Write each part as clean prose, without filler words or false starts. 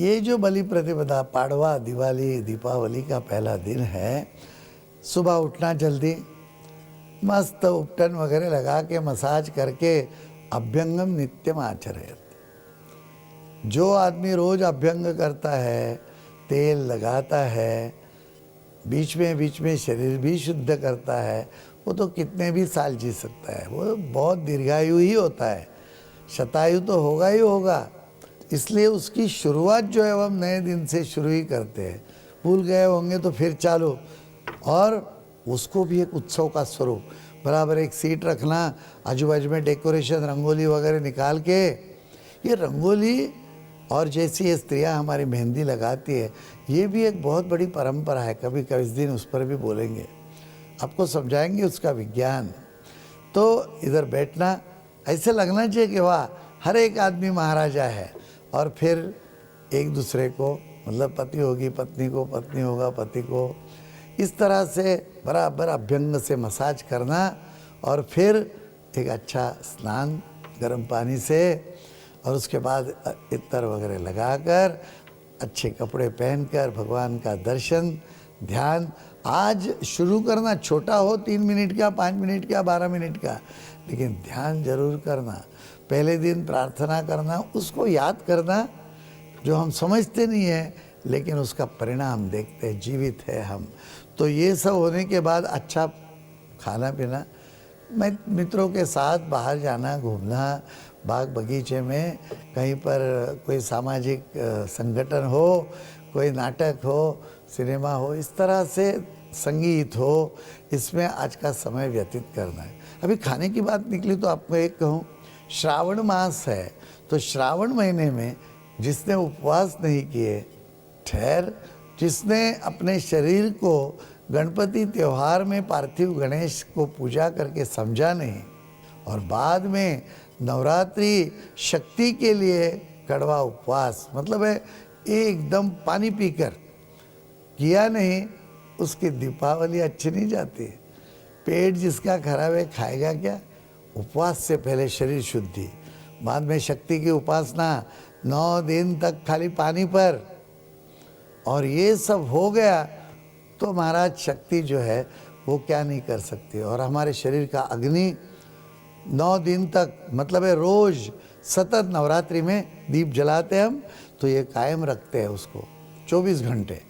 ये जो बलि प्रतिपदा, पाड़वा, दिवाली, दीपावली का पहला दिन है, सुबह उठना जल्दी, मस्त उपटन वगैरह लगा के मसाज करके अभ्यंगम नित्यम आचरेत। जो आदमी रोज अभ्यंग करता है, तेल लगाता है, बीच में शरीर भी शुद्ध करता है, वो तो कितने भी साल जी सकता है, वो बहुत दीर्घायु ही होता है, शतायु तो होगा ही होगा। इसलिए उसकी शुरुआत जो है वो हम नए दिन से शुरू ही करते हैं। भूल गए होंगे तो फिर चालू, और उसको भी एक उत्सव का स्वरूप, बराबर एक सीट रखना, आजू बाजू में डेकोरेशन, रंगोली वगैरह निकाल के, ये रंगोली और जैसी ये स्त्रियाँ हमारी मेहंदी लगाती है, ये भी एक बहुत बड़ी परंपरा है। कभी कभी इस दिन उस पर भी बोलेंगे, आपको समझाएंगे उसका विज्ञान। तो इधर बैठना, ऐसे लगना चाहिए कि वाह, हर एक आदमी महाराजा है, और फिर एक दूसरे को, मतलब पति होगी पत्नी को, पत्नी होगा पति को, इस तरह से बराबर अभ्यंग से मसाज करना, और फिर एक अच्छा स्नान गर्म पानी से, और उसके बाद इत्र वगैरह लगाकर, अच्छे कपड़े पहनकर भगवान का दर्शन, ध्यान। आज शुरू करना, छोटा हो 3 मिनट का, 5 मिनट का, 12 मिनट का, लेकिन ध्यान जरूर करना। पहले दिन प्रार्थना करना, उसको याद करना, जो हम समझते नहीं है लेकिन उसका परिणाम देखते हैं, जीवित है हम। तो ये सब होने के बाद अच्छा खाना पीना, मैं मित्रों के साथ बाहर जाना, घूमना, बाग बगीचे में, कहीं पर कोई सामाजिक संगठन हो, कोई नाटक हो, सिनेमा हो, इस तरह से संगीत हो, इसमें आज का समय व्यतीत करना है। अभी खाने की बात निकली तो आपको एक कहूँ, श्रावण मास है, तो श्रावण महीने में जिसने उपवास नहीं किए, ठहर, जिसने अपने शरीर को गणपति त्यौहार में पार्थिव गणेश को पूजा करके समझा नहीं, और बाद में नवरात्रि शक्ति के लिए कड़वा उपवास, मतलब है एकदम पानी पीकर किया नहीं, उसकी दीपावली अच्छी नहीं जाती। पेट जिसका खराब है खाएगा क्या? उपवास से पहले शरीर शुद्धि, बाद में शक्ति की उपासना, 9 दिन तक खाली पानी पर, और ये सब हो गया तो महाराज शक्ति जो है वो क्या नहीं कर सकती। और हमारे शरीर का अग्नि 9 दिन तक, मतलब है रोज सतत नवरात्रि में दीप जलाते हम, तो ये कायम रखते हैं उसको 24 घंटे।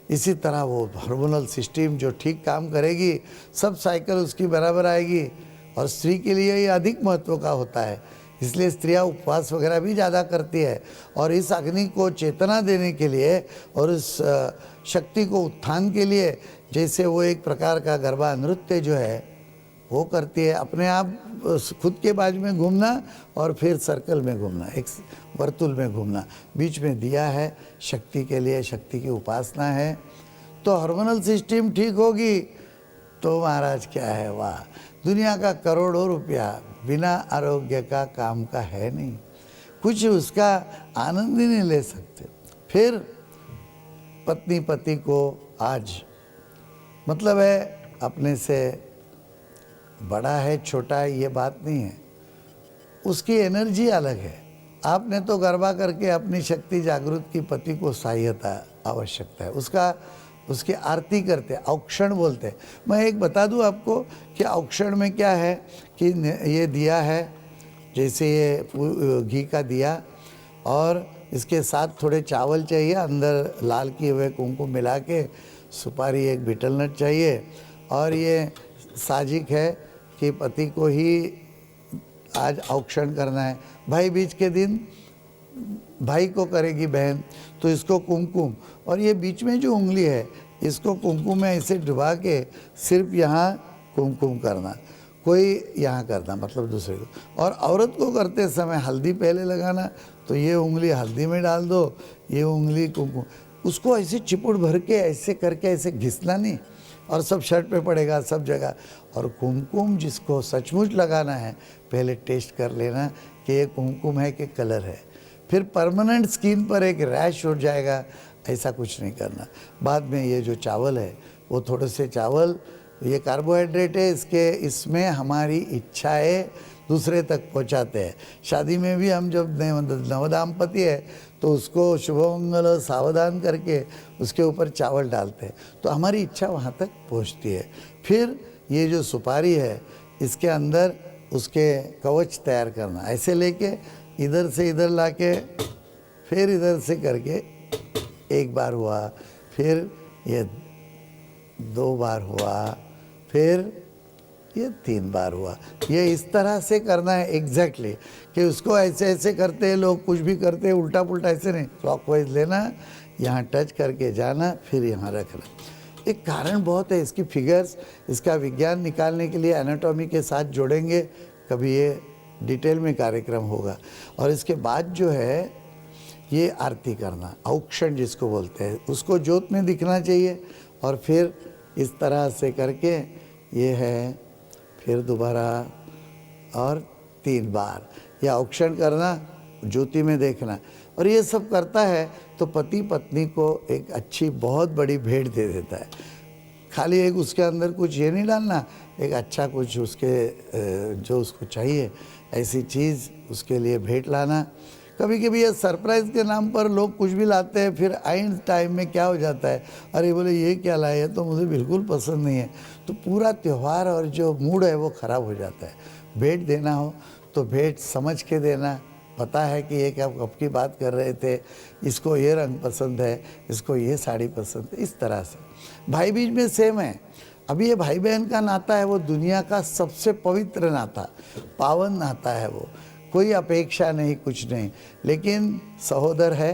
इसी तरह वो हार्मोनल सिस्टम जो ठीक काम करेगी, सब साइकिल उसकी बराबर आएगी। और स्त्री के लिए ये अधिक महत्व का होता है, इसलिए स्त्रियां उपवास वगैरह भी ज़्यादा करती है। और इस अग्नि को चेतना देने के लिए और इस शक्ति को उत्थान के लिए, जैसे वो एक प्रकार का गरबा नृत्य जो है वो करती है, अपने आप खुद के बाजू में घूमना और फिर सर्कल में घूमना, एक वर्तुल में घूमना, बीच में दिया है, शक्ति के लिए, शक्ति की उपासना है। तो हार्मोनल सिस्टम ठीक होगी तो महाराज क्या है, वाह, दुनिया का करोड़ों रुपया बिना आरोग्य का काम का है नहीं, कुछ उसका आनंद ही नहीं ले सकते। फिर पत्नी पति को आज, मतलब है अपने से बड़ा है छोटा है ये बात नहीं है, उसकी एनर्जी अलग है। आपने तो गरबा करके अपनी शक्ति जागृत की, पति को सहायता आवश्यकता है, उसकी आरती करते, औक्षण बोलते। मैं एक बता दूं आपको कि औक्षण में क्या है कि ये दिया है, जैसे ये घी का दिया, और इसके साथ थोड़े चावल चाहिए, अंदर लाल किए हुए कुमकुम मिला के, सुपारी, एक बीटल नट चाहिए, और ये साजिक है कि पति को ही आज औक्षण करना है। भाई बीज के दिन भाई को करेगी बहन, तो इसको कुमकुम, और ये बीच में जो उंगली है इसको कुमकुम में ऐसे डुबा के सिर्फ यहाँ कुमकुम करना, कोई यहाँ करना, मतलब दूसरे को। और औरत को करते समय हल्दी पहले लगाना, तो ये उंगली हल्दी में डाल दो, ये उंगली कुमकुम, उसको ऐसे चिपुड़ भर के ऐसे करके ऐसे घिसना नहीं, और सब शर्ट पे पड़ेगा सब जगह। और कुमकुम जिसको सचमुच लगाना है, पहले टेस्ट कर लेना कि ये कुमकुम है कि कलर है, फिर परमानेंट स्किन पर एक रैश उठ जाएगा, ऐसा कुछ नहीं करना। बाद में ये जो चावल है वो थोड़े से चावल ये कार्बोहाइड्रेट है, इसमें हमारी इच्छाएं दूसरे तक पहुंचाते हैं। शादी में भी हम जब नवदाम्पति है तो उसको शुभमंगल सावधान करके उसके ऊपर चावल डालते हैं, तो हमारी इच्छा वहाँ तक पहुँचती है। फिर ये जो सुपारी है इसके अंदर उसके कवच तैयार करना, ऐसे लेके इधर से इधर लाके फिर इधर से करके एक बार हुआ, फिर ये 2 बार हुआ, फिर ये 3 बार हुआ। ये इस तरह से करना है एग्जैक्टली कि उसको ऐसे ऐसे करते हैं लोग, कुछ भी करते हैं उल्टा पुल्टा, ऐसे नहीं, क्लॉकवाइज लेना, यहाँ टच करके जाना, फिर यहाँ रखना। एक कारण बहुत है इसकी फिगर्स, इसका विज्ञान निकालने के लिए एनाटॉमी के साथ जोड़ेंगे, कभी ये डिटेल में कार्यक्रम होगा। और इसके बाद जो है ये आरती करना, औक्षण जिसको बोलते हैं, उसको ज्योत में दिखना चाहिए। और फिर इस तरह से करके ये है, फिर दोबारा और 3 बार या औक्षण करना, ज्योति में देखना। और ये सब करता है तो पति पत्नी को एक अच्छी बहुत बड़ी भेंट दे देता है। खाली एक उसके अंदर कुछ ये नहीं डालना, एक अच्छा कुछ उसके जो उसको चाहिए ऐसी चीज़ उसके लिए भेंट लाना। कभी कभी ये सरप्राइज़ के नाम पर लोग कुछ भी लाते हैं, फिर आइन टाइम में क्या हो जाता है, अरे बोले ये क्या लाए है, तो मुझे बिल्कुल पसंद नहीं है, तो पूरा त्यौहार और जो मूड है वो ख़राब हो जाता है। भेंट देना हो तो भेंट समझ के देना, पता है कि ये क्या कब की बात कर रहे थे, इसको ये रंग पसंद है, इसको ये साड़ी पसंद है, इस तरह से। भाई बीच में सेम है। अभी ये भाई बहन का नाता है वो दुनिया का सबसे पवित्र नाता, पावन नाता है वो, कोई अपेक्षा नहीं, कुछ नहीं, लेकिन सहोदर है,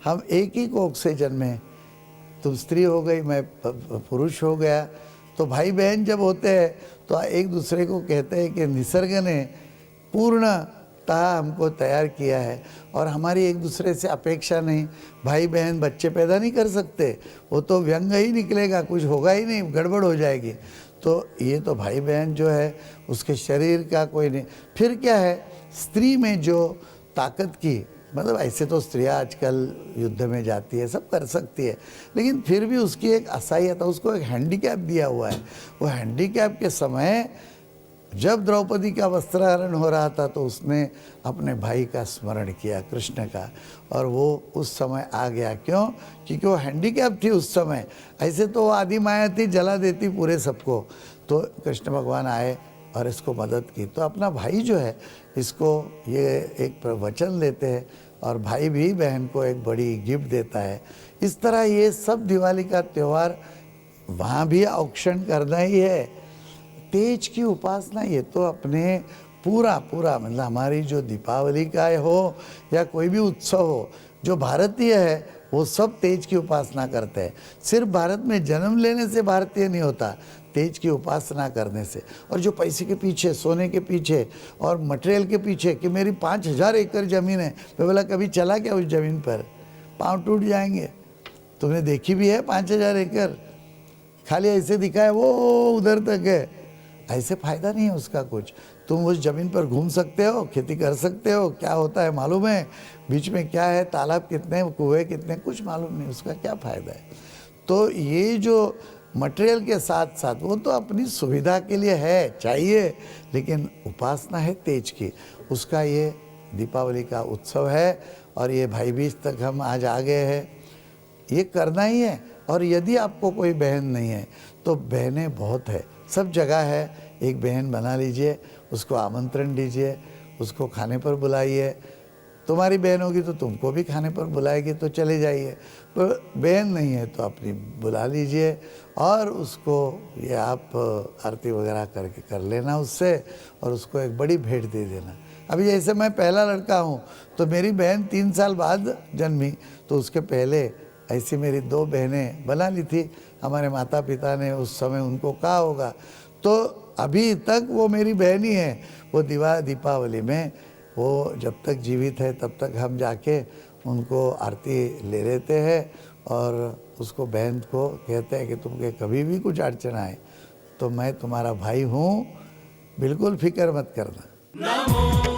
हम एक ही कोख से जन्मे, तुम स्त्री हो गई, मैं पुरुष हो गया। तो भाई बहन जब होते हैं तो एक दूसरे को कहते हैं कि निसर्ग ने पूर्णतः हमको तैयार किया है और हमारी एक दूसरे से अपेक्षा नहीं। भाई बहन बच्चे पैदा नहीं कर सकते, वो तो व्यंग ही निकलेगा, कुछ होगा ही नहीं, गड़बड़ हो जाएगी। तो ये तो भाई बहन जो है उसके शरीर का कोई नहीं। फिर क्या है, स्त्री में जो ताकत की, मतलब ऐसे तो स्त्रियाँ आजकल युद्ध में जाती है, सब कर सकती है, लेकिन फिर भी उसकी एक असहायता, उसको एक हैंडीकैप दिया हुआ है। वो हैंडीकैप के समय जब द्रौपदी का वस्त्रहरण हो रहा था तो उसने अपने भाई का स्मरण किया, कृष्ण का, और वो उस समय आ गया। क्यों? क्योंकि वो हैंडीकैप थी उस समय। ऐसे तो वो आदि माया थी, जला देती पूरे सबको, तो कृष्ण भगवान आए और इसको मदद की। तो अपना भाई जो है इसको ये एक वचन लेते हैं और भाई भी बहन को एक बड़ी गिफ्ट देता है। इस तरह ये सब दिवाली का त्यौहार, वहाँ भी औक्षण करना ही है। तेज की उपासना ये तो अपने पूरा मतलब हमारी जो दीपावली का हो या कोई भी उत्सव हो, जो भारतीय है वो सब तेज की उपासना करते हैं। सिर्फ भारत में जन्म लेने से भारतीय नहीं होता, तेज की उपासना करने से। और जो पैसे के पीछे, सोने के पीछे और मटेरियल के पीछे कि मेरी 5000 एकड़ ज़मीन है, मैं बोला कभी चला क्या उस ज़मीन पर? पाँव टूट जाएंगे। तुमने देखी भी है 5000 एकड़? खाली ऐसे दिखा है वो उधर तक है, ऐसे फ़ायदा नहीं है उसका कुछ। तुम उस ज़मीन पर घूम सकते हो, खेती कर सकते हो, क्या होता है मालूम है, बीच में क्या है, तालाब कितने, कुएँ कितने, कुछ मालूम नहीं, उसका क्या फ़ायदा है। तो ये जो मटेरियल के साथ साथ वो तो अपनी सुविधा के लिए है, चाहिए, लेकिन उपासना है तेज की, उसका ये दीपावली का उत्सव है। और ये भाई बीज तक हम आज आ गए हैं, ये करना ही है। और यदि आपको कोई बहन नहीं है तो बहनें बहुत है, सब जगह है, एक बहन बना लीजिए, उसको आमंत्रण दीजिए, उसको खाने पर बुलाइए। तुम्हारी बहन होगी तो तुमको भी खाने पर बुलाएगी तो चले जाइए, पर बहन नहीं है तो अपनी बुला लीजिए और उसको ये आप आरती वगैरह करके कर लेना उससे, और उसको एक बड़ी भेंट दे देना। अभी जैसे मैं पहला लड़का हूँ तो मेरी बहन 3 साल बाद जन्मी, तो उसके पहले ऐसी मेरी 2 बहनें बना ली थी। हमारे माता पिता ने उस समय उनको कहा होगा, तो अभी तक वो मेरी बहन ही है। वो दीपावली में वो जब तक जीवित है तब तक हम जाके उनको आरती ले लेते हैं और उसको बहन को कहते हैं कि तुमके कभी भी कुछ अड़चन आए तो मैं तुम्हारा भाई हूँ, बिल्कुल फिक्र मत करना।